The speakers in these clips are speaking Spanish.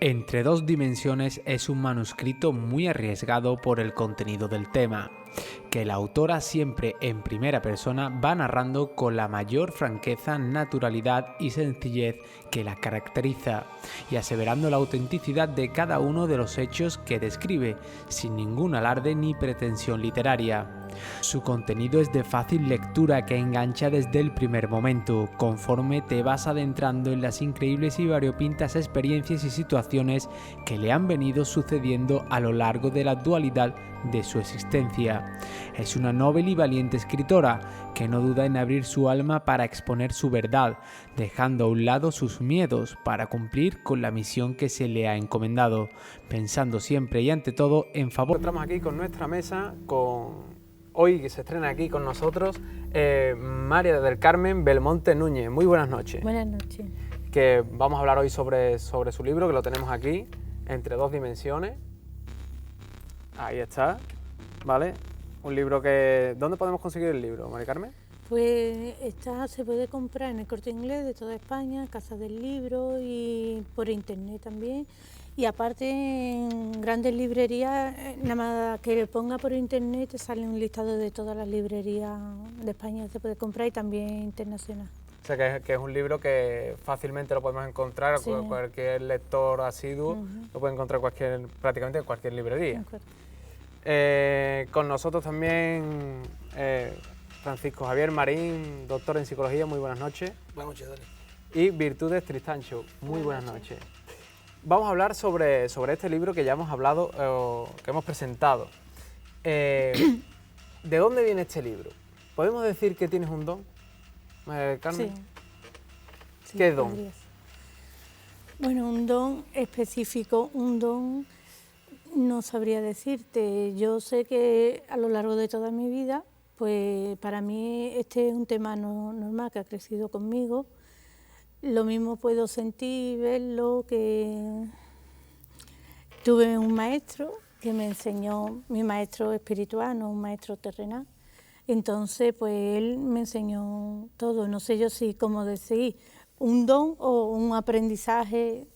Entre dos dimensiones es un manuscrito muy arriesgado por el contenido del tema, que la autora siempre en primera persona va narrando con la mayor franqueza, naturalidad y sencillez que la caracteriza, y aseverando la autenticidad de cada uno de los hechos que describe, sin ningún alarde ni pretensión literaria. Su contenido es de fácil lectura que engancha desde el primer momento, conforme te vas adentrando en las increíbles y variopintas experiencias y situaciones que le han venido sucediendo a lo largo de la dualidad de su existencia. Es una noble y valiente escritora que no duda en abrir su alma para exponer su verdad, dejando a un lado sus miedos para cumplir con la misión que se le ha encomendado, pensando siempre y ante todo en favor. Estamos aquí con nuestra mesa, hoy que se estrena aquí con nosotros, María del Carmen Belmonte Núñez. Muy buenas noches. Buenas noches. Que vamos a hablar hoy sobre su libro, que lo tenemos aquí, Entre dos dimensiones. Ahí está, ¿vale? Un libro que... ¿Dónde podemos conseguir el libro, María Carmen? Pues se puede comprar en el Corte Inglés de toda España, Casa del Libro y por internet también. Y aparte en grandes librerías, nada más que le ponga por internet te sale un listado de todas las librerías de España, se puede comprar y también internacional. O sea, que es un libro que fácilmente lo podemos encontrar, Sí. Cualquier lector asiduo lo puede encontrar prácticamente en cualquier librería. Con nosotros también Francisco Javier Marín, doctor en psicología, muy buenas noches. Buenas noches, Dani. Y Virtudes Tristancho, muy buenas noches. Vamos a hablar sobre este libro que ya hemos hablado, que hemos presentado. ¿De dónde viene este libro? ¿Podemos decir que tienes un don, Carmen? Sí. ¿Qué don? Podrías. Bueno, un don específico, un don no sabría decirte. Yo sé que a lo largo de toda mi vida, pues para mí este es un tema normal que ha crecido conmigo. Lo mismo puedo sentir, verlo, que tuve un maestro que me enseñó, mi maestro espiritual, no un maestro terrenal. Entonces, pues él me enseñó todo. No sé yo si, como decir, un don o un aprendizaje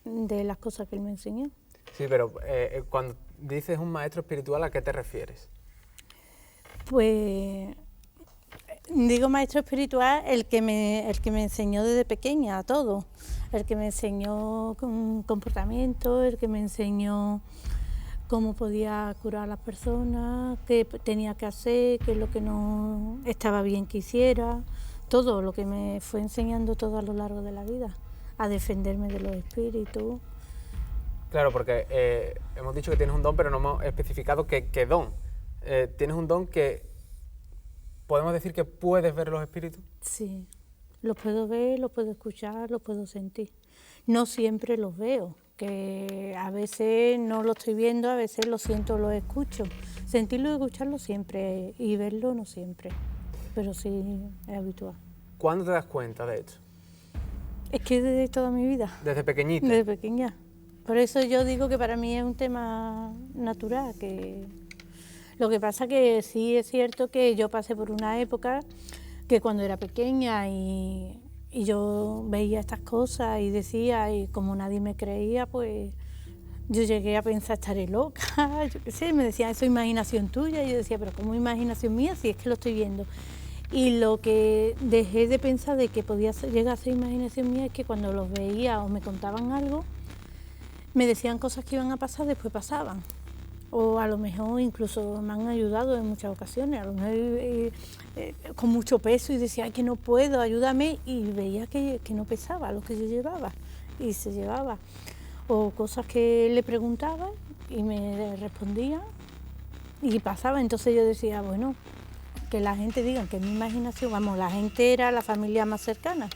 de las cosas que él me enseñó. Sí, pero cuando dices un maestro espiritual, ¿a qué te refieres? Pues digo maestro espiritual el que me enseñó desde pequeña a todo, el que me enseñó comportamiento, el que me enseñó cómo podía curar a las personas, qué tenía que hacer, qué es lo que no estaba bien que hiciera, todo lo que me fue enseñando todo a lo largo de la vida, a defenderme de los espíritus. Claro, porque hemos dicho que tienes un don, pero no hemos especificado qué don. ¿Tienes un don que podemos decir que puedes ver los espíritus? Sí, los puedo ver, los puedo escuchar, los puedo sentir. No siempre los veo, que a veces no lo estoy viendo, a veces lo siento, lo escucho. Sentirlo y escucharlo siempre, y verlo no siempre, pero sí es habitual. ¿Cuándo te das cuenta de esto? Es que desde toda mi vida. ¿Desde pequeñita? Desde pequeña. Por eso yo digo que para mí es un tema natural, que lo que pasa que sí es cierto que yo pasé por una época que cuando era pequeña y yo veía estas cosas y decía, y como nadie me creía, pues yo llegué a pensar, estaré loca, yo qué sé, me decían, eso es imaginación tuya, y yo decía, pero ¿cómo imaginación mía si es que lo estoy viendo? Y lo que dejé de pensar de que podía llegar a ser imaginación mía es que cuando los veía o me contaban algo, me decían cosas que iban a pasar, después pasaban. O a lo mejor incluso me han ayudado en muchas ocasiones, a lo mejor con mucho peso y decía, ay, que no puedo, ayúdame, y veía que no pesaba lo que yo llevaba y se llevaba. O cosas que le preguntaba y me respondía y pasaba. Entonces yo decía, bueno, que la gente diga que es mi imaginación, vamos, la gente era la familia más cercana.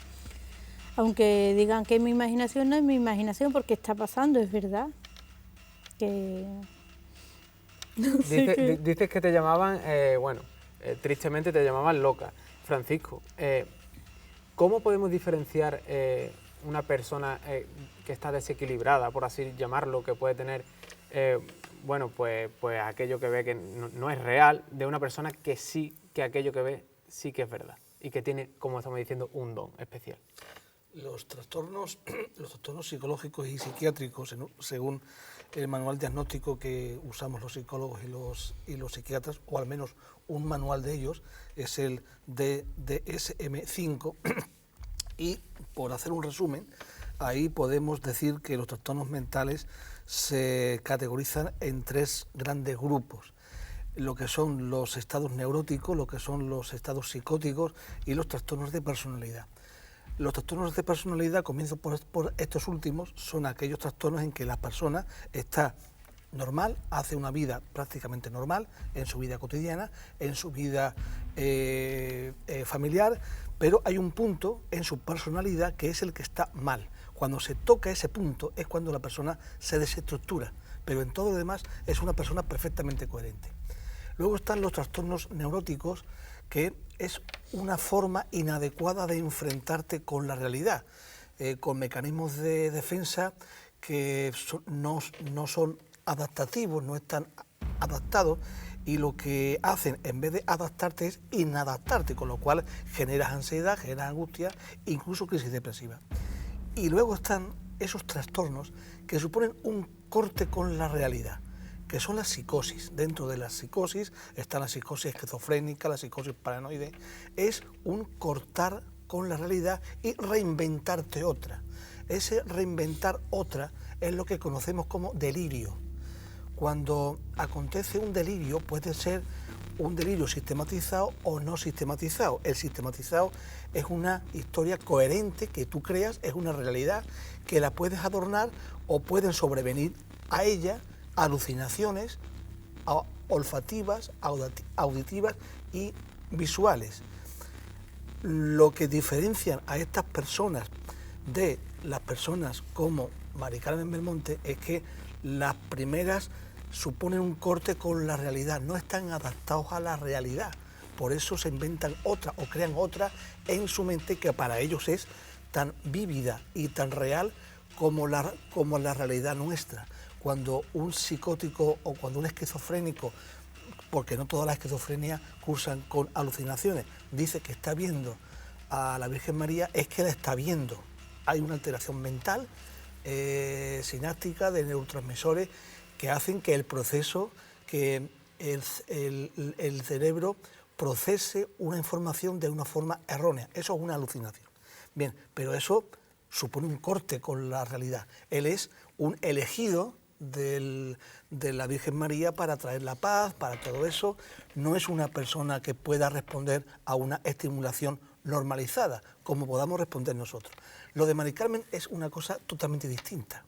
Aunque digan que es mi imaginación, no es mi imaginación porque está pasando, es verdad. Que... No sé Dices que te llamaban, tristemente te llamaban loca. Francisco, ¿cómo podemos diferenciar una persona que está desequilibrada, por así llamarlo, que puede tener, pues aquello que ve que no es real, de una persona que sí, que aquello que ve sí que es verdad y que tiene, como estamos diciendo, un don especial? Los trastornos psicológicos y psiquiátricos, según el manual diagnóstico que usamos los psicólogos y los psiquiatras, o al menos un manual de ellos, es el DSM-5, y por hacer un resumen, ahí podemos decir que los trastornos mentales se categorizan en 3 grandes grupos: lo que son los estados neuróticos, lo que son los estados psicóticos y los trastornos de personalidad. Los trastornos de personalidad, comienzo por estos últimos, son aquellos trastornos en que la persona está normal, hace una vida prácticamente normal en su vida cotidiana, en su vida familiar, pero hay un punto en su personalidad que es el que está mal. Cuando se toca ese punto es cuando la persona se desestructura, pero en todo lo demás es una persona perfectamente coherente. Luego están los trastornos neuróticos, que es una forma inadecuada de enfrentarte con la realidad, con mecanismos de defensa que no son adaptativos, no están adaptados, y lo que hacen en vez de adaptarte es inadaptarte, con lo cual generas ansiedad, generas angustia, incluso crisis depresiva. Y luego están esos trastornos que suponen un corte con la realidad, que son las psicosis. Dentro de la psicosis está la psicosis esquizofrénica, la psicosis paranoide. Es un cortar con la realidad y reinventarte otra. Ese reinventar otra es lo que conocemos como delirio. Cuando acontece un delirio, puede ser un delirio sistematizado o no sistematizado. El sistematizado es una historia coherente que tú creas, es una realidad que la puedes adornar, o pueden sobrevenir a ella alucinaciones olfativas, auditivas y visuales. Lo que diferencian a estas personas de las personas como Mari Carmen Belmonte es que las primeras suponen un corte con la realidad, no están adaptados a la realidad, por eso se inventan otra o crean otra en su mente que para ellos es tan vívida y tan real como la realidad nuestra. Cuando un psicótico o cuando un esquizofrénico, porque no toda la esquizofrenia cursan con alucinaciones, dice que está viendo a la Virgen María, es que la está viendo. Hay una alteración mental, sináptica, de neurotransmisores, que hacen que el proceso, que el cerebro procese una información de una forma errónea. Eso es una alucinación. Bien, pero eso supone un corte con la realidad. Él es un elegido de la Virgen María para traer la paz, para todo eso. No es una persona que pueda responder a una estimulación normalizada, como podamos responder nosotros. Lo de Mari Carmen es una cosa totalmente distinta.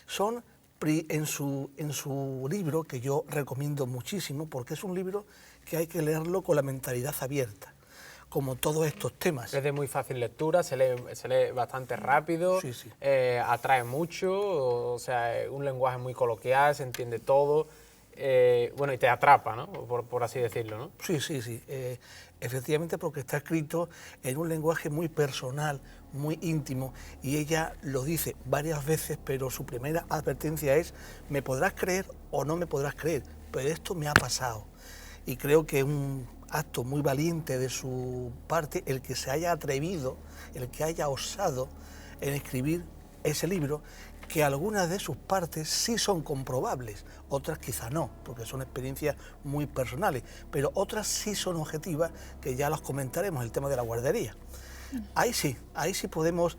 Son, en su libro, que yo recomiendo muchísimo, porque es un libro que hay que leerlo con la mentalidad abierta, como todos estos temas. Es de muy fácil lectura, se lee bastante rápido, Sí, sí. Atrae mucho, o sea, un lenguaje muy coloquial, se entiende todo, bueno, y te atrapa, ¿no? Por así decirlo, ¿no? Sí. Efectivamente, porque está escrito en un lenguaje muy personal, muy íntimo, y ella lo dice varias veces, pero su primera advertencia es: me podrás creer o no me podrás creer, pero esto me ha pasado. Y creo que es un acto muy valiente de su parte el que se haya atrevido, el que haya osado en escribir ese libro, que algunas de sus partes sí son comprobables, otras quizá no, porque son experiencias muy personales, pero otras sí son objetivas, que ya las comentaremos, el tema de la guardería. Ahí sí podemos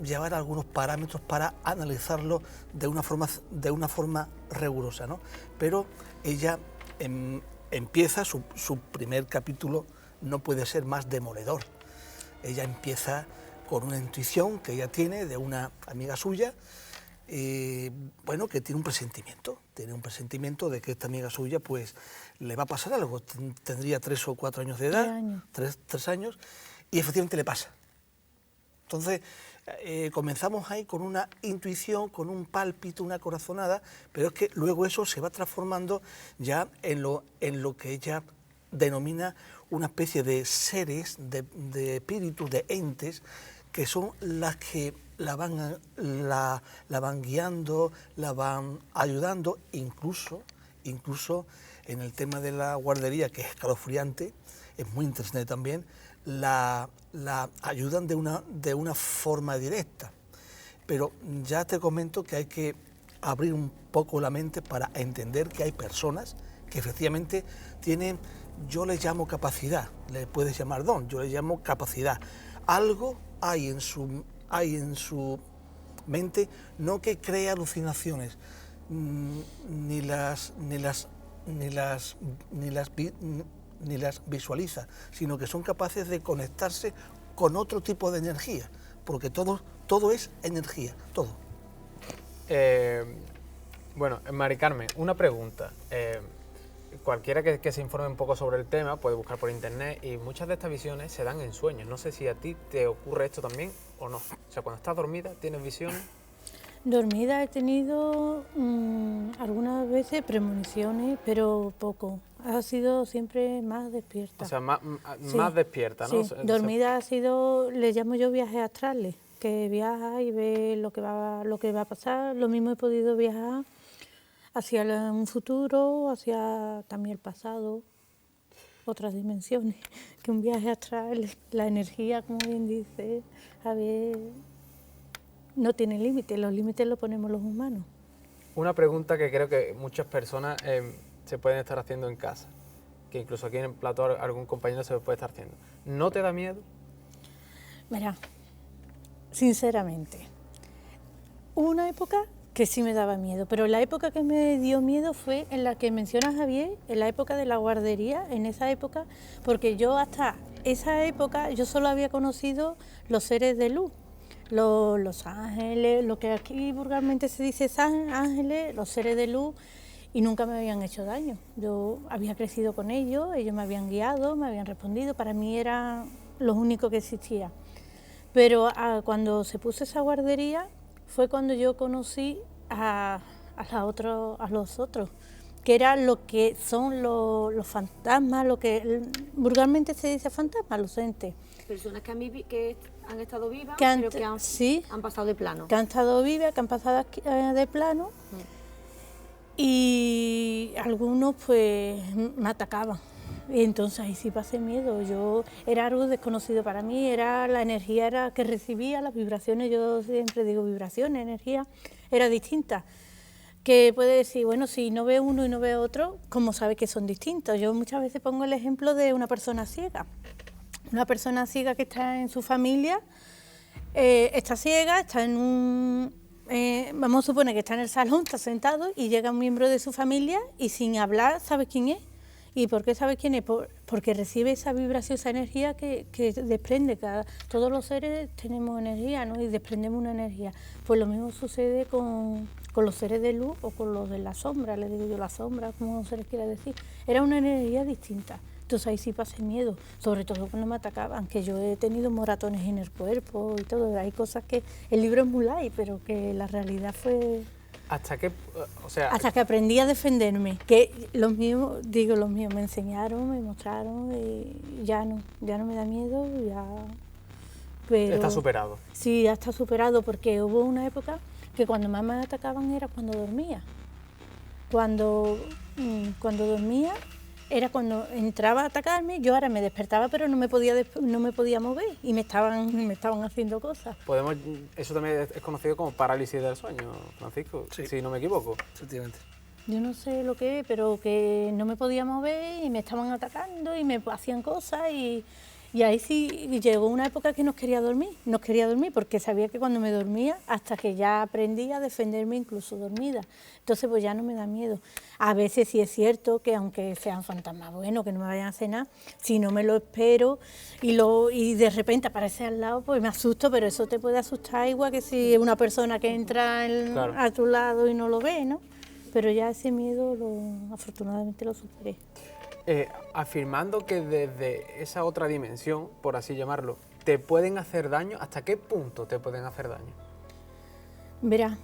llevar algunos parámetros para analizarlo de una forma rigurosa, ¿no? Pero ella empieza, su primer capítulo no puede ser más demoledor. Ella empieza con una intuición que ella tiene de una amiga suya, bueno, que tiene un presentimiento de que esta amiga suya pues le va a pasar algo. Tendría 3 o 4 años de edad, 3 años, y efectivamente le pasa. Entonces comenzamos ahí con una intuición, con un pálpito, una corazonada, pero es que luego eso se va transformando ya en lo que ella denomina una especie de seres, de espíritus, de entes, que son las que la van guiando, la van ayudando, incluso en el tema de la guardería, que es escalofriante, es muy interesante también. la ayudan de una forma directa. Pero ya te comento que hay que abrir un poco la mente para entender que hay personas que efectivamente tienen, yo les llamo capacidad, le puedes llamar don, yo les llamo capacidad. Algo hay en su mente, no que cree alucinaciones, ni las visualiza, sino que son capaces de conectarse con otro tipo de energía, porque todo es energía, todo. Bueno, Mari Carmen, una pregunta. Cualquiera que se informe un poco sobre el tema puede buscar por internet y muchas de estas visiones se dan en sueños. No sé si a ti te ocurre esto también o no. O sea, cuando estás dormida, ¿tienes visiones? Dormida he tenido algunas veces premoniciones, pero poco. Ha sido siempre más despierta. O sea, más Sí. despierta, ¿no? Sí, dormida ha sido, le llamo yo viajes astrales, que viaja y ve lo que va a pasar. Lo mismo he podido viajar hacia un futuro, hacia también el pasado, otras dimensiones, que un viaje astral, la energía, como bien dice, a ver, no tiene límites, los límites los ponemos los humanos. Una pregunta que creo que muchas personas se pueden estar haciendo en casa, que incluso aquí en el plató algún compañero se lo puede estar haciendo. ¿No te da miedo? Mira, sinceramente, hubo una época que sí me daba miedo, pero la época que me dio miedo fue en la que menciona Javier, en la época de la guardería, en esa época, porque yo hasta esa época yo solo había conocido los seres de luz, los ángeles, lo que aquí vulgarmente se dice ángeles, los seres de luz, y nunca me habían hecho daño. Yo había crecido con ellos me habían guiado, me habían respondido, para mí eran los únicos que existían. Pero cuando se puso esa guardería fue cuando yo conocí a los otros, que eran lo que son los fantasmas, lo que vulgarmente se dice fantasmas, los entes. Personas que han estado vivas, Que pero que han pasado de plano. Que han estado vivas, que han pasado de plano, y algunos pues me atacaban. Y entonces ahí sí pasé miedo. Era algo desconocido para mí, la energía que recibía, las vibraciones, yo siempre digo vibraciones, energía, era distinta. Que puede decir, bueno, si no ve uno y no ve otro, ¿cómo sabe que son distintos? Yo muchas veces pongo el ejemplo de una persona ciega. Una persona ciega que está en su familia, está ciega, está en vamos a suponer que está en el salón, está sentado y llega un miembro de su familia y sin hablar sabe quién es. ¿Y por qué sabes quién es? Porque recibe esa vibración, esa energía que desprende. Todos los seres tenemos energía, ¿no? Y desprendemos una energía. Pues lo mismo sucede con los seres de luz o con los de la sombra, le digo yo la sombra, como se les quiera decir. Era una energía distinta. Entonces ahí sí pasé miedo, sobre todo cuando me atacaban, que yo he tenido moratones en el cuerpo y todo. Hay cosas que el libro es muy light, pero que la realidad fue... Hasta que aprendí a defenderme, que los míos me enseñaron, me mostraron, y ya no me da miedo, pero está superado. Sí, ya está superado, porque hubo una época que cuando más me atacaban era cuando dormía. Cuando dormía era cuando entraba a atacarme, yo ahora me despertaba, pero no me podía mover y me estaban haciendo cosas. Eso también es conocido como parálisis del sueño, Francisco, sí, si no me equivoco. Efectivamente. Yo no sé lo que es, pero que no me podía mover y me estaban atacando y me hacían cosas y ahí sí llegó una época que no quería dormir porque sabía que cuando me dormía, hasta que ya aprendí a defenderme incluso dormida. Entonces pues ya no me da miedo. A veces sí es cierto que aunque sean fantasmas buenos, que no me vayan a hacer nada, si no me lo espero y de repente aparece al lado, pues me asusto, pero eso te puede asustar igual que si es una persona que entra Claro. a tu lado y no lo ve, ¿no? Pero ya ese miedo afortunadamente lo superé. Afirmando que desde esa otra dimensión, por así llamarlo, ¿te pueden hacer daño? ¿Hasta qué punto te pueden hacer daño? Verá,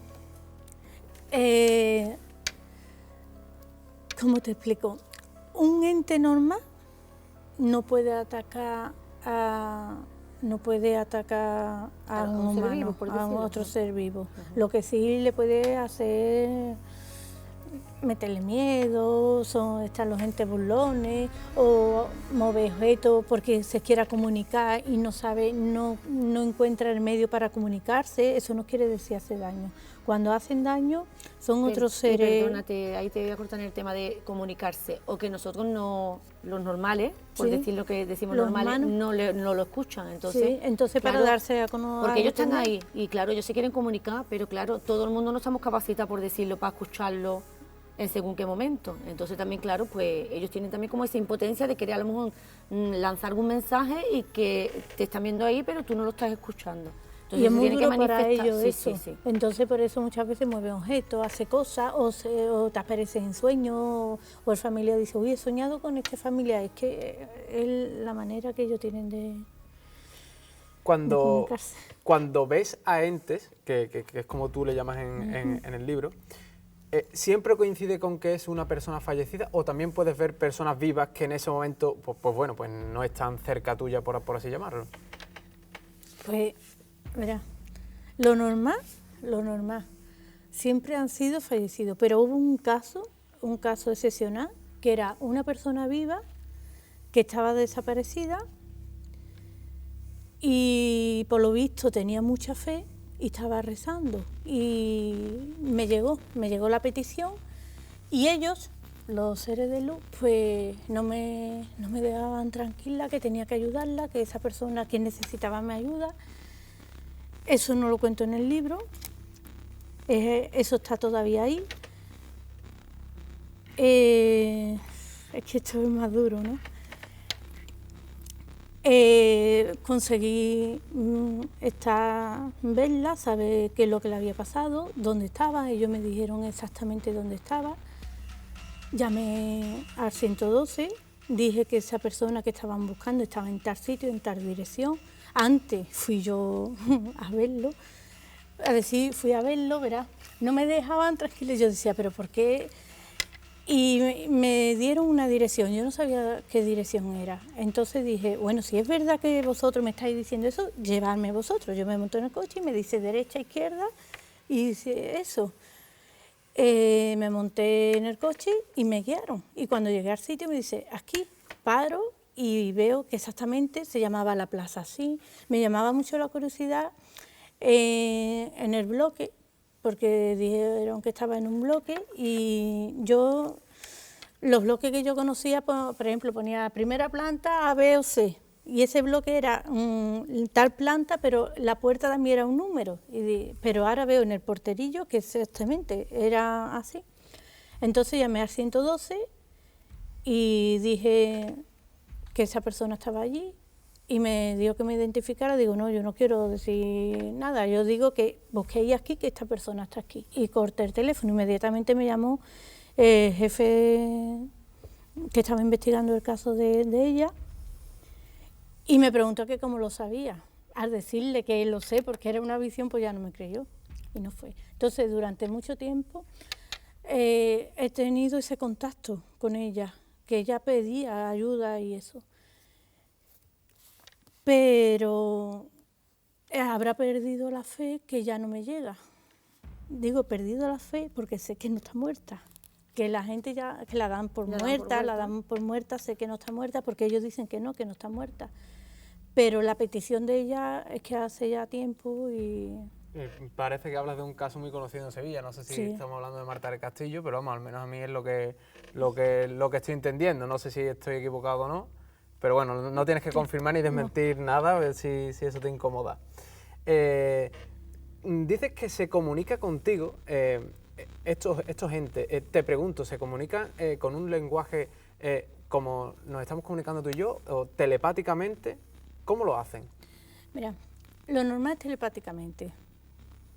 ¿cómo te explico? Un ente normal no puede atacar a un ser humano, vivo, por a decirlo. otro ser vivo. Lo que sí le puede hacer meterle miedo, están los entes burlones, o mover objetos porque se quiera comunicar y no sabe, no encuentra el medio para comunicarse. Eso no quiere decir hacer daño. Cuando hacen daño son otros seres. Perdónate, ahí te voy a cortar en el tema de comunicarse, o que nosotros no, los normales, por Sí. decir lo que decimos Los normales, humanos. no lo escuchan. Entonces, Sí, entonces para claro, darse a conocer. porque ellos están ahí y claro, ellos se quieren comunicar, pero claro, todo el mundo no estamos capacitados por decirlo, para escucharlo en según qué momento. Entonces también, claro, pues ellos tienen también como esa impotencia de querer a lo mejor lanzar algún mensaje y que te están viendo ahí, pero tú no lo estás escuchando. Entonces, Y es se muy tiene que duro para manifestar. ellos Sí, eso. sí, sí. Entonces por eso muchas veces mueve objetos, hace cosas, o te aparece en sueños, o el familiar dice, uy, he soñado con este familiar. Es que es la manera que ellos tienen de Cuando, comunicarse. cuando ves a entes, que es como tú le llamas en el libro, ¿siempre coincide con que es una persona fallecida o también puedes ver personas vivas que en ese momento, pues no están cerca tuya, por así llamarlo? Pues, verá, lo normal, siempre han sido fallecidos, pero hubo un caso excepcional, que era una persona viva que estaba desaparecida y por lo visto tenía mucha fe y estaba rezando y me llegó la petición y ellos, los seres de luz, pues no me dejaban tranquila, que tenía que ayudarla, que esa persona que necesitaba mi ayuda. Eso no lo cuento en el libro, eso está todavía ahí. Es que esto es más duro, ¿no? Conseguí verla, saber qué es lo que le había pasado, dónde estaba. Ellos me dijeron exactamente dónde estaba. Llamé al 112, dije que esa persona que estaban buscando estaba en tal sitio, en tal dirección. Antes fui yo a verlo, fui a verlo, verás, no me dejaban tranquila. Yo decía, ¿pero por qué? Y me dieron una dirección, yo no sabía qué dirección era. Entonces dije, bueno, si es verdad que vosotros me estáis diciendo eso, llevadme vosotros. Yo me monto en el coche y me dice derecha, izquierda, y dice eso. Me monté en el coche y me guiaron. Y cuando llegué al sitio me dice, aquí, paro y veo que exactamente se llamaba la plaza así. Me llamaba mucho la curiosidad en el bloque, porque dijeron que estaba en un bloque y yo, los bloques que yo conocía, por ejemplo, ponía primera planta A, B o C, y ese bloque era tal planta, pero la puerta también era un número, pero ahora veo en el porterillo que exactamente era así. Entonces llamé al 112 y dije que esa persona estaba allí, y me dijo que me identificara. Digo, no, yo no quiero decir nada, yo digo que busquéis aquí, que esta persona está aquí. Y corté el teléfono, inmediatamente me llamó el jefe que estaba investigando el caso de ella y me preguntó que cómo lo sabía. Al decirle que lo sé porque era una visión, pues ya no me creyó y no fue. Entonces, durante mucho tiempo he tenido ese contacto con ella, que ella pedía ayuda y eso. Pero habrá perdido la fe, que ya no me llega. Digo, perdido la fe porque sé que no está muerta, que la gente ya que la dan por muerta, sé que no está muerta porque ellos dicen que no está muerta. Pero la petición de ella es que hace ya tiempo y... Parece que hablas de un caso muy conocido en Sevilla, no sé si Sí. estamos hablando de Marta del Castillo, pero vamos, al menos a mí es lo que estoy entendiendo, no sé si estoy equivocado o no. Pero bueno, no tienes que confirmar ni desmentir nada, a ver si eso te incomoda. Dices que se comunica contigo, estos entes, te pregunto, ¿se comunican con un lenguaje como nos estamos comunicando tú y yo, o telepáticamente? ¿Cómo lo hacen? Mira, lo normal es telepáticamente,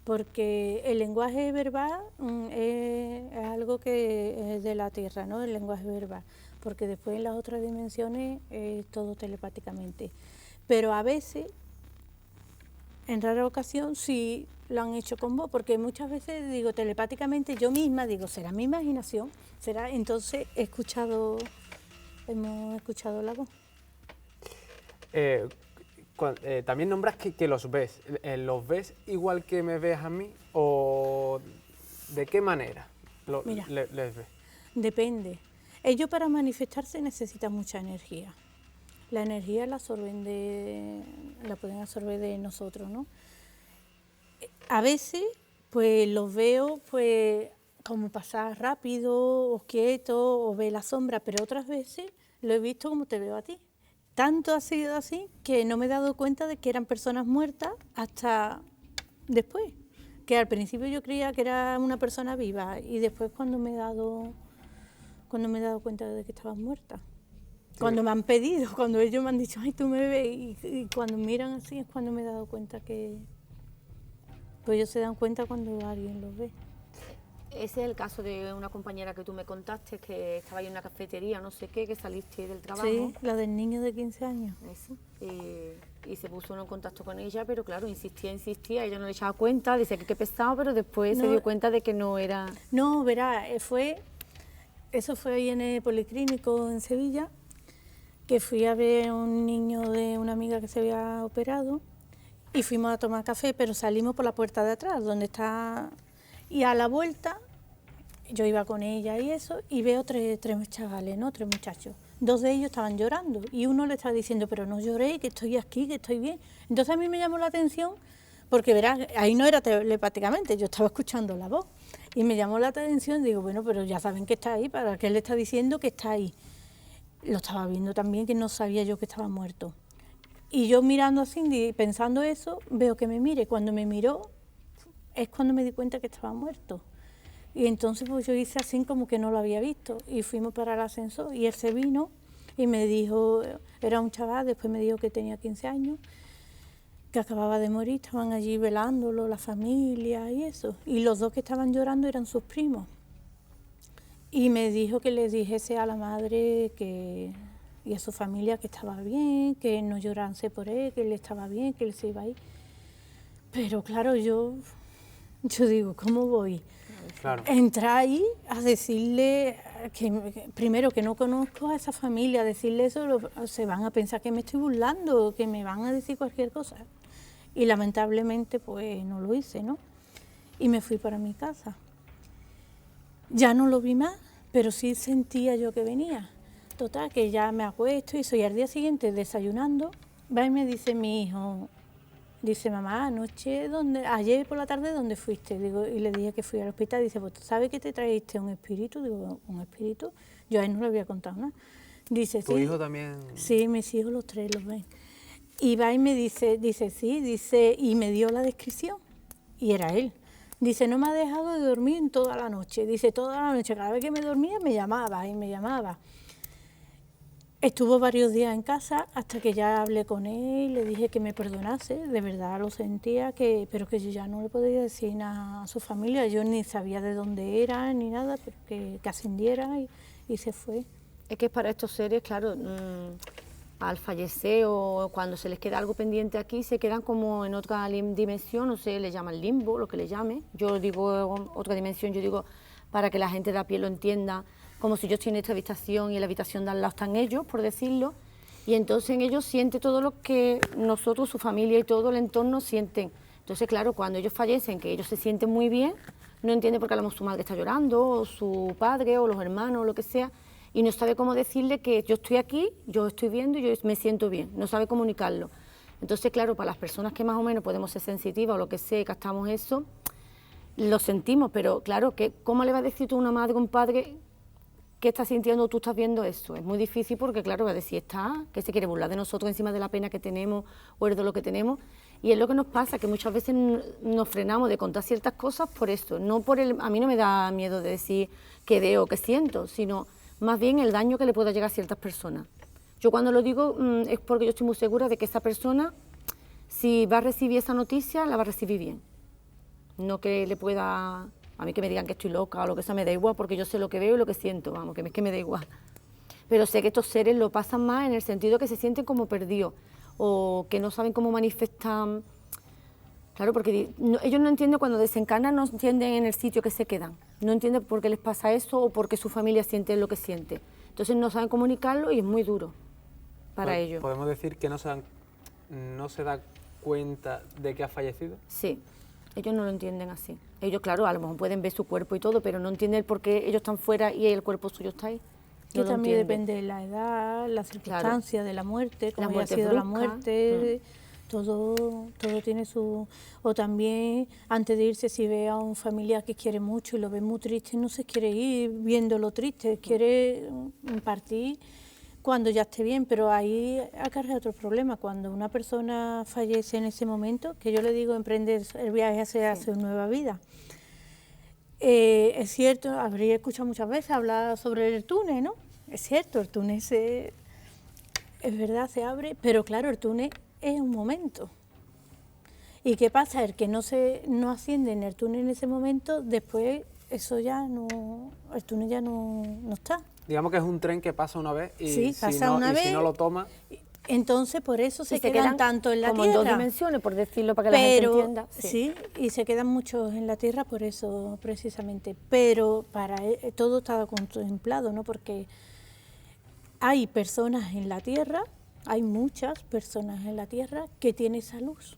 porque el lenguaje verbal es algo que es de la Tierra, ¿no? El lenguaje verbal, porque después en las otras dimensiones es todo telepáticamente. Pero a veces, en rara ocasión, sí lo han hecho con voz, porque muchas veces digo telepáticamente, yo misma digo, ¿será mi imaginación? ¿Será? Entonces hemos escuchado la voz. También nombras que los ves. ¿Los ves igual que me ves a mí o de qué manera Mira. les ves? Depende. Ellos para manifestarse necesitan mucha energía. La energía la pueden absorber de nosotros, ¿no? A veces, pues los veo, pues como pasar rápido o quieto o ver la sombra, pero otras veces lo he visto como te veo a ti. Tanto ha sido así que no me he dado cuenta de que eran personas muertas hasta después. Que al principio yo creía que era una persona viva y después cuando me he dado cuenta de que estaban muertas. Sí. Cuando me han pedido, cuando ellos me han dicho, ay, tú me ves, y cuando miran así es cuando me he dado cuenta que... Pues ellos se dan cuenta cuando alguien los ve. Ese es el caso de una compañera que tú me contaste, que estaba ahí en una cafetería, no sé qué, que saliste del trabajo. Sí, la del niño de 15 años. Eso. Y se puso uno en contacto con ella, pero claro, insistía, ella no le echaba cuenta, decía que qué pesado, pero después se dio cuenta de que no era... No, verá, eso fue ahí en el Policlínico en Sevilla, que fui a ver a un niño de una amiga que se había operado y fuimos a tomar café, pero salimos por la puerta de atrás, donde está... Y a la vuelta, yo iba con ella y eso, y veo tres chavales, ¿no? 3 muchachos. 2 de ellos estaban llorando y uno le estaba diciendo, pero no lloré, que estoy aquí, que estoy bien. Entonces a mí me llamó la atención, porque verás, ahí no era telepáticamente, yo estaba escuchando la voz. Y me llamó la atención, digo, bueno, pero ya saben que está ahí, ¿para qué le está diciendo que está ahí? Lo estaba viendo también, que no sabía yo que estaba muerto. Y yo mirando a Cindy, pensando eso, veo que me mire. Cuando me miró, es cuando me di cuenta que estaba muerto. Y entonces pues yo hice así como que no lo había visto. Y fuimos para el ascensor y él se vino y me dijo, era un chaval, después me dijo que tenía 15 años, que acababa de morir, estaban allí velándolo, la familia y eso. Y los 2 que estaban llorando eran sus primos. Y me dijo que le dijese a la madre y a su familia que estaba bien, que no llorase por él, que él estaba bien, que él se iba a ir. Pero claro, yo digo, ¿cómo voy? Claro. Entrar ahí a decirle, primero que no conozco a esa familia, decirle eso, se van a pensar que me estoy burlando, que me van a decir cualquier cosa. Y lamentablemente pues no lo hice, ¿no? Y me fui para mi casa. Ya no lo vi más, pero sí sentía yo que venía. Total, que ya me acuesto y soy al día siguiente desayunando, va y me dice mi hijo, dice, mamá, ayer por la tarde, ¿dónde fuiste? Digo, y le dije que fui al hospital. Dice, pues, ¿sabes que te traíste un espíritu? Digo, ¿un espíritu? Yo a él no le había contado nada. Dice, ¿Tu sí. hijo también? Sí, mis hijos los 3 los ven. Y va y me dice, sí, y me dio la descripción. Y era él. Dice, no me ha dejado de dormir en toda la noche. Dice, toda la noche, cada vez que me dormía me llamaba y me llamaba. Estuvo varios días en casa hasta que ya hablé con él, le dije que me perdonase, de verdad lo sentía, pero que yo ya no le podía decir nada a su familia, yo ni sabía de dónde era ni nada, pero que ascendiera y se fue. Es que para estos seres, claro, al fallecer o cuando se les queda algo pendiente aquí, se quedan como en otra dimensión, no sé, le llaman limbo, lo que le llame. Yo digo otra dimensión, yo digo para que la gente de a pie lo entienda, como si yo estoy en esta habitación y en la habitación de al lado están ellos, por decirlo, y entonces en ellos siente todo lo que nosotros, su familia y todo el entorno sienten. Entonces, claro, cuando ellos fallecen, que ellos se sienten muy bien, no entiende por qué a lo mejor su madre está llorando, o su padre, o los hermanos, o lo que sea, y no sabe cómo decirle que yo estoy aquí, yo estoy viendo y yo me siento bien, no sabe comunicarlo. Entonces, claro, para las personas que más o menos podemos ser sensitivas o lo que sea, captamos eso, lo sentimos, pero claro, ¿cómo le va a decir tú a una madre o un padre qué estás sintiendo, tú estás viendo eso? Es muy difícil porque, claro, va a decir, que se quiere burlar de nosotros encima de la pena que tenemos o el dolor que tenemos. Y es lo que nos pasa, que muchas veces nos frenamos de contar ciertas cosas por esto. A mí no me da miedo de decir qué veo o qué siento, sino más bien el daño que le pueda llegar a ciertas personas. Yo cuando lo digo es porque yo estoy muy segura de que esa persona, si va a recibir esa noticia, la va a recibir bien. No que le pueda... A mí que me digan que estoy loca o lo que sea, me da igual, porque yo sé lo que veo y lo que siento, vamos, que es que me da igual. Pero sé que estos seres lo pasan más en el sentido que se sienten como perdidos o que no saben cómo manifestan. Claro, porque ellos no entienden cuando desencarnan, no entienden en el sitio que se quedan. No entienden por qué les pasa eso o por qué su familia siente lo que siente. Entonces no saben comunicarlo y es muy duro para ellos. ¿Podemos decir que no se da cuenta de que ha fallecido? Sí. Ellos no lo entienden así. Ellos, claro, a lo mejor pueden ver su cuerpo y todo, pero no entienden por qué ellos están fuera y el cuerpo suyo está ahí. Que No lo también entienden. depende de la edad, la circunstancia de la muerte, cómo haya muerte sido la brusca. muerte, todo tiene su... O también, antes de irse, si ve a un familiar que quiere mucho y lo ve muy triste, no se quiere ir viéndolo triste, quiere partir cuando ya esté bien, pero ahí acarrea otro problema. Cuando una persona fallece en ese momento, que yo le digo, emprende el viaje hacia su nueva vida. Es cierto, habría escuchado muchas veces hablar sobre el túnel, ¿no? Es cierto, el túnel es verdad, se abre, pero claro, el túnel es un momento. ¿Y qué pasa? El que no asciende en el túnel en ese momento, después eso ya no, el túnel ya no está. Digamos que es un tren que pasa una vez y, Sí, si, pasa no, una y si vez. no lo toma... Entonces, por eso Y se quedan tanto en la como tierra. en 2 dimensiones, por decirlo, para que la gente entienda. Sí, y se quedan muchos en la tierra por eso, precisamente. Pero para todo está contemplado, ¿no? Porque hay personas en la tierra, hay muchas personas en la tierra que tienen esa luz.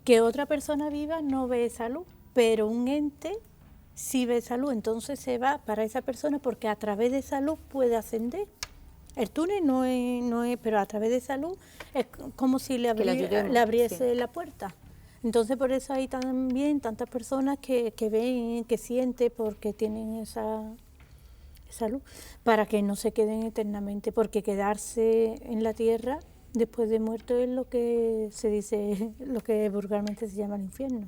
Que otra persona viva no ve esa luz, pero un ente sí ve esa luz. Entonces se va para esa persona porque a través de esa luz puede ascender. El túnel no es, pero a través de esa luz es como si le abriese la puerta. Entonces por eso hay también tantas personas que ven, que sienten, porque tienen esa luz, para que no se queden eternamente, porque quedarse en la tierra después de muerto es lo que se dice, lo que vulgarmente se llama el infierno.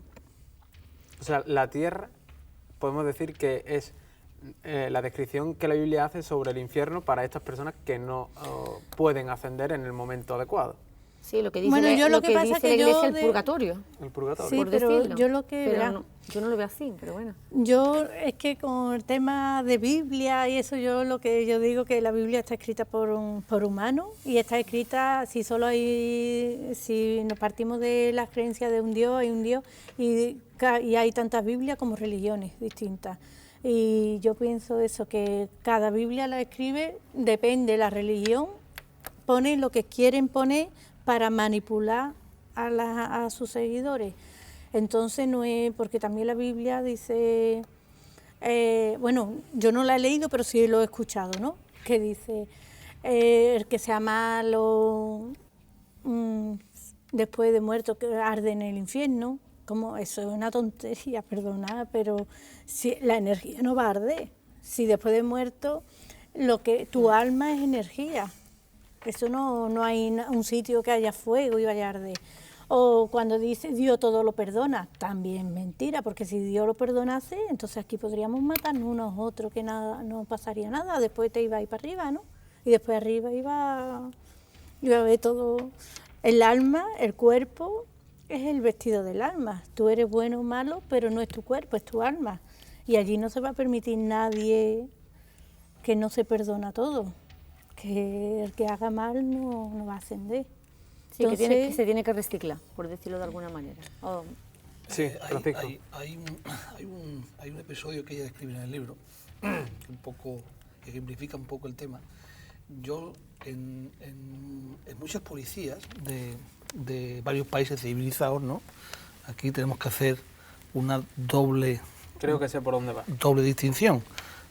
O sea, la tierra, podemos decir que es la descripción que la Biblia hace sobre el infierno para estas personas que no pueden ascender en el momento adecuado. Sí, lo que dice, Bueno, yo lo que pasa dice es que la Iglesia, yo el purgatorio. El purgatorio. Sí, por pero decirlo. yo lo que... Pero verá, yo no lo veo así, pero bueno. yo es que con el tema de Biblia y eso, yo lo que yo digo que la Biblia está escrita por humanos y está escrita, si nos partimos de las creencias de un Dios, hay un Dios y hay tantas Biblias como religiones distintas. Y yo pienso eso, que cada Biblia la escribe, depende de la religión, pone lo que quieren poner para manipular a sus seguidores. Entonces no es, porque también la Biblia dice, bueno, yo no la he leído, pero sí lo he escuchado, ¿no? Que dice, el que sea malo después de muerto que arde en el infierno. Como eso es una tontería, perdonad, pero si la energía no va a arder. Si después de muerto tu alma es energía. Eso no hay un sitio que haya fuego y vaya a arder. O cuando dice Dios todo lo perdona, también mentira, porque si Dios lo perdonase, entonces aquí podríamos matarnos unos a otros, que nada, no pasaría nada, después te iba a ir para arriba, ¿no? Y después arriba iba a ver todo, el alma, el cuerpo, es el vestido del alma. Tú eres bueno o malo, pero no es tu cuerpo, es tu alma. Y allí no se va a permitir nadie que no se perdona todo, que el que haga mal no va a ascender. Sí, Entonces, que se tiene que reciclar, por decirlo de alguna manera. Sí, Francisco. Hay un episodio que ella describe en el libro, que ejemplifica un poco el tema. Yo, en muchas policías de varios países civilizados, ¿no? Aquí tenemos que hacer una doble... Creo que sé por dónde va. Doble distinción.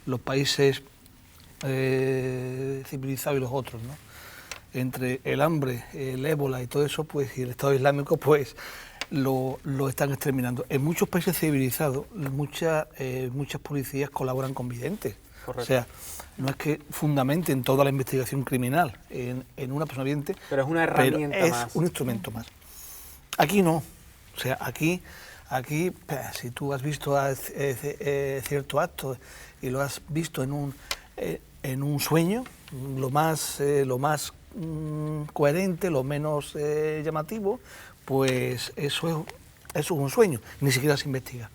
Los países civilizados y los otros, ¿no? Entre el hambre, el ébola y todo eso, pues, y el Estado Islámico, pues lo están exterminando. En muchos países civilizados, muchas policías colaboran con videntes. Correcto. O sea, no es que fundamenten toda la investigación criminal en una persona vidente, pero es una herramienta más. Es un instrumento más. Aquí no. O sea, aquí si tú has visto cierto acto y lo has visto en un sueño, lo más coherente, lo menos llamativo, pues eso es un sueño, ni siquiera se investiga.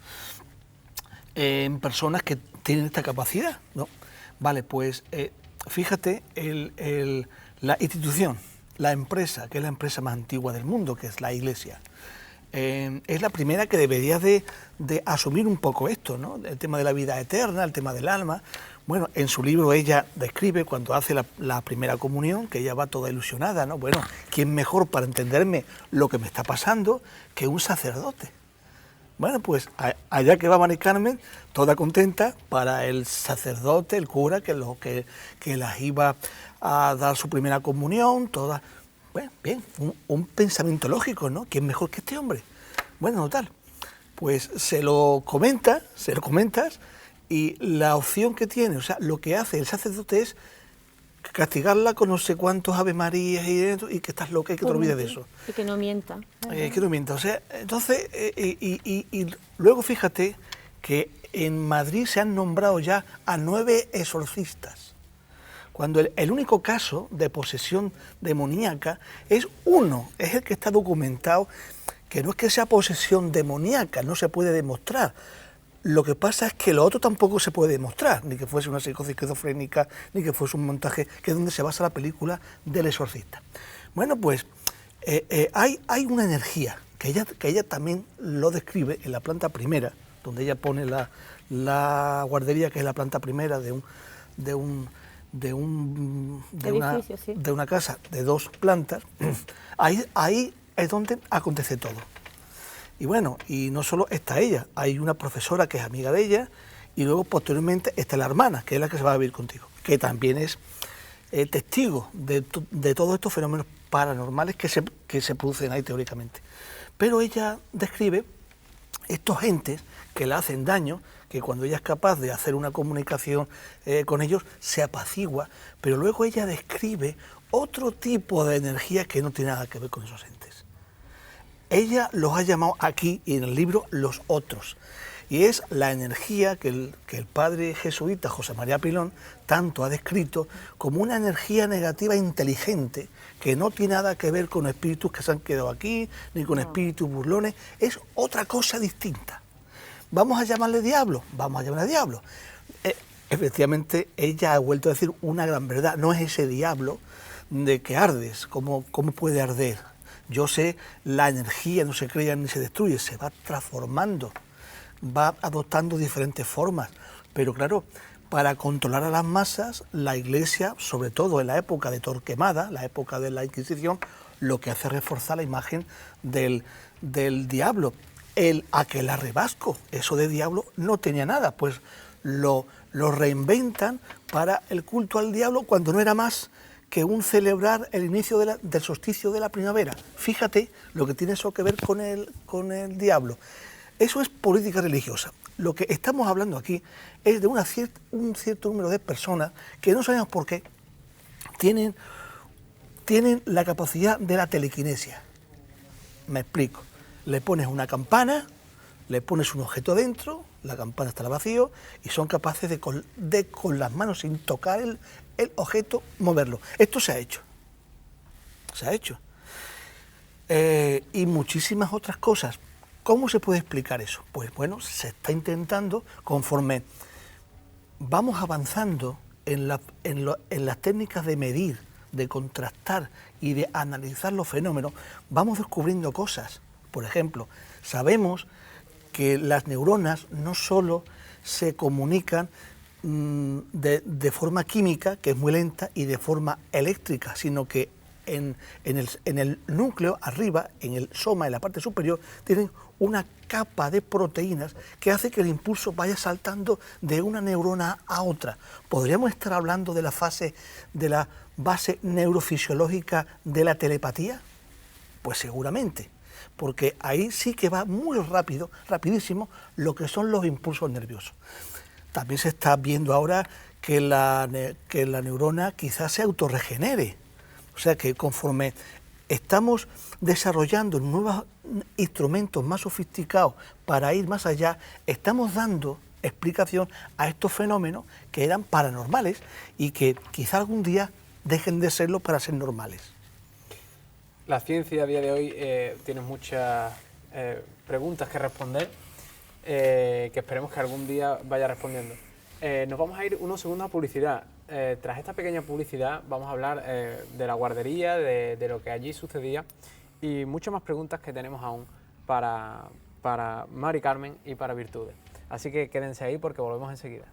En personas que tienen esta capacidad, ¿no? Vale, pues fíjate, la institución, la empresa, que es la empresa más antigua del mundo, que es la Iglesia, es la primera que debería de asumir un poco esto, ¿no? El tema de la vida eterna, el tema del alma. Bueno, en su libro ella describe cuando hace la primera comunión, que ella va toda ilusionada, ¿no? Bueno, ¿quién mejor para entenderme lo que me está pasando que un sacerdote? Bueno, pues allá que va Mari Carmen, toda contenta, para el sacerdote, el cura, que las iba a dar su primera comunión, toda. Bueno, bien, un pensamiento lógico, ¿no? ¿Quién mejor que este hombre? Bueno, no tal. Pues se lo comentas, y la opción que tiene, o sea, lo que hace el sacerdote es castigarla con no sé cuántos Ave Marías y que estás loca y que te olvides de eso. Y que no mienta. Que no mienta, o sea, entonces, y luego fíjate que en Madrid se han nombrado ya a 9 exorcistas, cuando el único caso de posesión demoníaca es uno, es el que está documentado, que no es que sea posesión demoníaca, no se puede demostrar. Lo que pasa es que lo otro tampoco se puede demostrar, ni que fuese una psicosis esquizofrénica, ni que fuese un montaje, que es donde se basa la película del exorcista. Bueno, pues hay una energía, que ella también lo describe en la planta primera, donde ella pone la guardería, que es la planta primera de una casa de 2 plantas. Ahí es donde acontece todo. Y bueno, y no solo está ella, hay una profesora que es amiga de ella, y luego posteriormente está la hermana, que es la que se va a vivir contigo, que también es testigo de todos estos fenómenos paranormales que se producen ahí teóricamente. Pero ella describe estos entes que le hacen daño, que cuando ella es capaz de hacer una comunicación con ellos, se apacigua, pero luego ella describe otro tipo de energía que no tiene nada que ver con esos entes. Ella los ha llamado aquí, y en el libro, los otros. Y es la energía que el padre jesuita José María Pilón tanto ha descrito como una energía negativa inteligente, que no tiene nada que ver con espíritus que se han quedado aquí, ni con espíritus burlones, es otra cosa distinta. ¿Vamos a llamarle diablo? Vamos a llamarle diablo. Efectivamente, ella ha vuelto a decir una gran verdad, no es ese diablo de que ardes, ¿cómo puede arder? Yo sé, la energía no se crea ni se destruye, se va transformando, va adoptando diferentes formas. Pero claro, para controlar a las masas, la Iglesia, sobre todo en la época de Torquemada, la época de la Inquisición, lo que hace es reforzar la imagen del diablo. El aquelarre vasco, eso de diablo no tenía nada, pues lo reinventan para el culto al diablo cuando no era más que un celebrar el inicio del solsticio de la primavera. Fíjate lo que tiene eso que ver con el diablo. Eso es política religiosa. Lo que estamos hablando aquí es de un cierto número de personas que no sabemos por qué tienen la capacidad de la telequinesia. Me explico. Le pones una campana, le pones un objeto dentro, la campana está al vacío, y son capaces de con las manos, sin tocar el objeto, moverlo. Esto se ha hecho. Se ha hecho. Y muchísimas otras cosas. ¿Cómo se puede explicar eso? Pues bueno, se está intentando, conforme vamos avanzando en las técnicas de medir, de contrastar y de analizar los fenómenos, vamos descubriendo cosas. Por ejemplo, sabemos que las neuronas no solo se comunican de forma química, que es muy lenta, y de forma eléctrica, sino que en el núcleo, arriba, en el soma, en la parte superior, tienen una capa de proteínas que hace que el impulso vaya saltando de una neurona a otra. ¿Podríamos estar hablando de la base neurofisiológica de la telepatía? Pues seguramente, porque ahí sí que va muy rápido, rapidísimo, lo que son los impulsos nerviosos. También se está viendo ahora que la neurona quizás se autorregenere. O sea que conforme estamos desarrollando nuevos instrumentos más sofisticados para ir más allá, estamos dando explicación a estos fenómenos que eran paranormales y que quizá algún día dejen de serlo para ser normales. La ciencia a día de hoy tiene muchas preguntas que responder, que esperemos que algún día vaya respondiendo. Nos vamos a ir unos segundos a publicidad. Tras esta pequeña publicidad vamos a hablar de la guardería, de lo que allí sucedía y muchas más preguntas que tenemos aún para Mari Carmen y para Virtudes. Así que quédense ahí porque volvemos enseguida.